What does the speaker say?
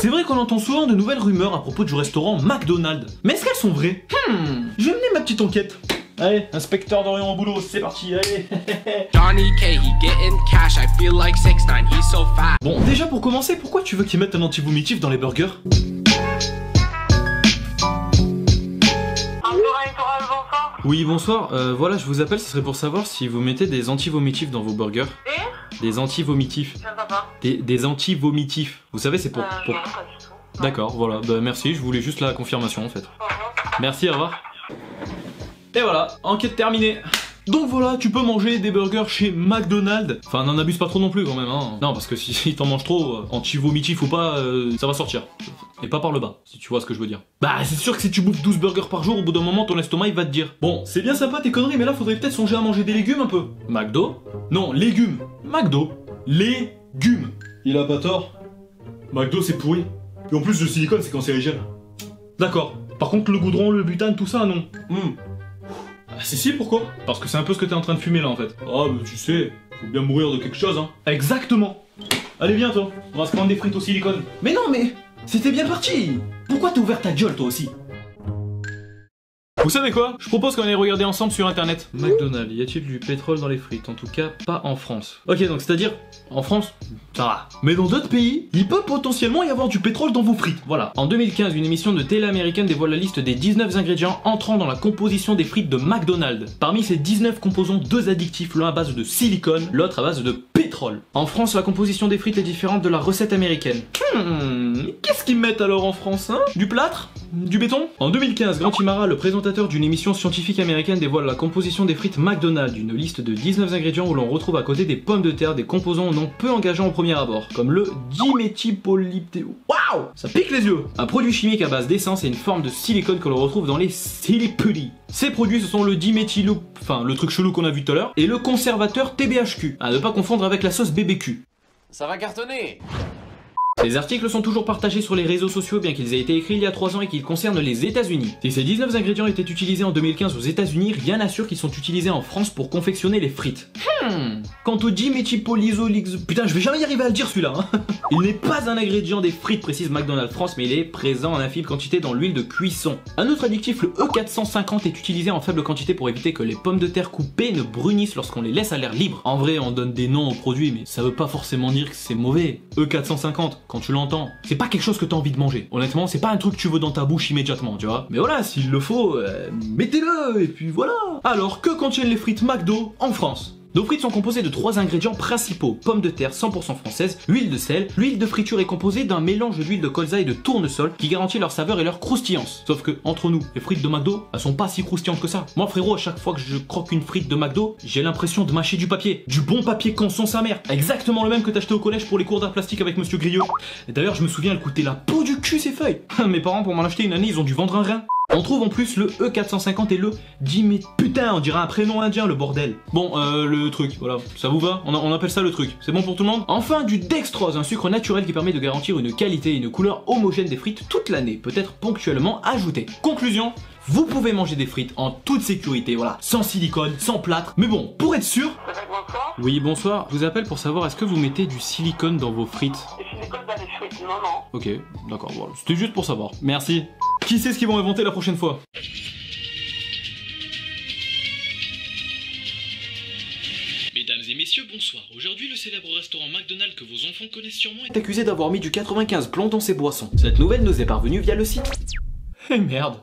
C'est vrai qu'on entend souvent de nouvelles rumeurs à propos du restaurant McDonald's. Mais est-ce qu'elles sont vraies? Je vais mener ma petite enquête. Allez, inspecteur d'Orient au boulot, c'est parti, allez. Johnny K, he getting cash, I feel like 6ix9ine, he's so fat. Bon, déjà pour commencer, pourquoi tu veux qu'ils mettent un anti-vomitif dans les burgers? Oui, bonsoir, voilà, je vous appelle, ce serait pour savoir si vous mettez des anti-vomitifs dans vos burgers. Des anti-vomitifs. Des anti-vomitifs. Vous savez, c'est pour... Non, pas du tout. D'accord, voilà, bah merci, je voulais juste la confirmation en fait. Merci, au revoir. Et voilà, enquête terminée. Donc voilà, tu peux manger des burgers chez McDonald's. Enfin, n'en abuse pas trop non plus quand même, hein. Non, parce que si t'en manges trop, anti-vomitif ou pas, ça va sortir. Et pas par le bas, si tu vois ce que je veux dire. Bah, c'est sûr que si tu bouffes 12 burgers par jour, au bout d'un moment, ton estomac, il va te dire: bon, c'est bien sympa tes conneries, mais là, faudrait peut-être songer à manger des légumes un peu. McDo? Non, légumes. McDo. Légumes. Il a pas tort. McDo, c'est pourri. Et en plus, le silicone, c'est cancérigène. D'accord. Par contre, le goudron, le butane, tout ça, non. Ah, si, pourquoi? Parce que c'est un peu ce que t'es en train de fumer là en fait. Ah, bah tu sais, faut bien mourir de quelque chose, hein. Exactement. Allez, viens toi, on va se prendre des frites au silicone. Mais non, mais c'était bien parti. Pourquoi t'as ouvert ta gueule toi aussi? Vous savez quoi? Je propose qu'on aille regarder ensemble sur internet. McDonald's, y a-t-il du pétrole dans les frites? En tout cas, pas en France. Ok, donc c'est-à-dire, en France, ça va. Mais dans d'autres pays, il peut potentiellement y avoir du pétrole dans vos frites. Voilà. En 2015, une émission de télé américaine dévoile la liste des 19 ingrédients entrant dans la composition des frites de McDonald's. Parmi ces 19 composants, 2 additifs, l'un à base de silicone, l'autre à base de pétrole. En France, la composition des frites est différente de la recette américaine. Qu'est-ce qu'ils mettent alors en France, hein? Du plâtre? Du béton? En 2015, Grant Imara, le présentateur d'une émission scientifique américaine, dévoile la composition des frites McDonald's, une liste de 19 ingrédients où l'on retrouve à côté des pommes de terre des composants non peu engageants au premier abord, comme le diméthylpolypté... Waouh! Ça pique les yeux! Un produit chimique à base d'essence et une forme de silicone que l'on retrouve dans les silipudi. Ces produits, ce sont le diméthylo... Enfin, le truc chelou qu'on a vu tout à l'heure, et le conservateur TBHQ, à ne pas confondre avec la sauce BBQ. Ça va cartonner. Les articles sont toujours partagés sur les réseaux sociaux bien qu'ils aient été écrits il y a 3 ans et qu'ils concernent les États-Unis. Si ces 19 ingrédients étaient utilisés en 2015 aux États-Unis, rien n'assure qu'ils sont utilisés en France pour confectionner les frites. Quant au diméthylpolysolix... Putain, je vais jamais y arriver à le dire celui-là, hein. Il n'est pas un ingrédient des frites, précise McDonald's France, mais il est présent en infime quantité dans l'huile de cuisson. Un autre additif, le E450, est utilisé en faible quantité pour éviter que les pommes de terre coupées ne brunissent lorsqu'on les laisse à l'air libre. En vrai, on donne des noms aux produits, mais ça veut pas forcément dire que c'est mauvais. E450, quand tu l'entends, c'est pas quelque chose que t'as envie de manger. Honnêtement, c'est pas un truc que tu veux dans ta bouche immédiatement, tu vois. Mais voilà, s'il le faut, mettez-le, et puis voilà. Alors, que contiennent les frites McDo en France? Nos frites sont composées de 3 ingrédients principaux: pommes de terre 100% françaises, huile de sel. L'huile de friture est composée d'un mélange d'huile de colza et de tournesol qui garantit leur saveur et leur croustillance. Sauf que, entre nous, les frites de McDo, elles sont pas si croustillantes que ça. Moi frérot, à chaque fois que je croque une frite de McDo, j'ai l'impression de mâcher du papier. Du bon papier canson sa mère. Exactement le même que t'achetais au collège pour les cours d'art plastique avec Monsieur Grieux. Et d'ailleurs, je me souviens, elles coûtaient la peau du cul ces feuilles. Mes parents, pour m'en acheter une année, ils ont dû vendre un rein. On trouve en plus le E450 et le Putain, on dirait un prénom indien, le bordel. Bon, le truc, voilà, ça vous va? On appelle ça le truc. C'est bon pour tout le monde? Enfin, du dextrose, un sucre naturel qui permet de garantir une qualité et une couleur homogène des frites toute l'année, peut-être ponctuellement ajouté. Conclusion, vous pouvez manger des frites en toute sécurité, voilà, sans silicone, sans plâtre. Mais bon, pour être sûr... Oui, bonsoir, je vous appelle pour savoir, est-ce que vous mettez du silicone dans vos frites? Du silicone dans les frites? Non, non. Ok, d'accord, voilà, c'était juste pour savoir. Merci. Qui sait ce qu'ils vont inventer la prochaine fois? Mesdames et messieurs, bonsoir. Aujourd'hui, le célèbre restaurant McDonald's que vos enfants connaissent sûrement est accusé d'avoir mis du 95 plomb dans ses boissons. Cette nouvelle nous est parvenue via le site. Eh merde.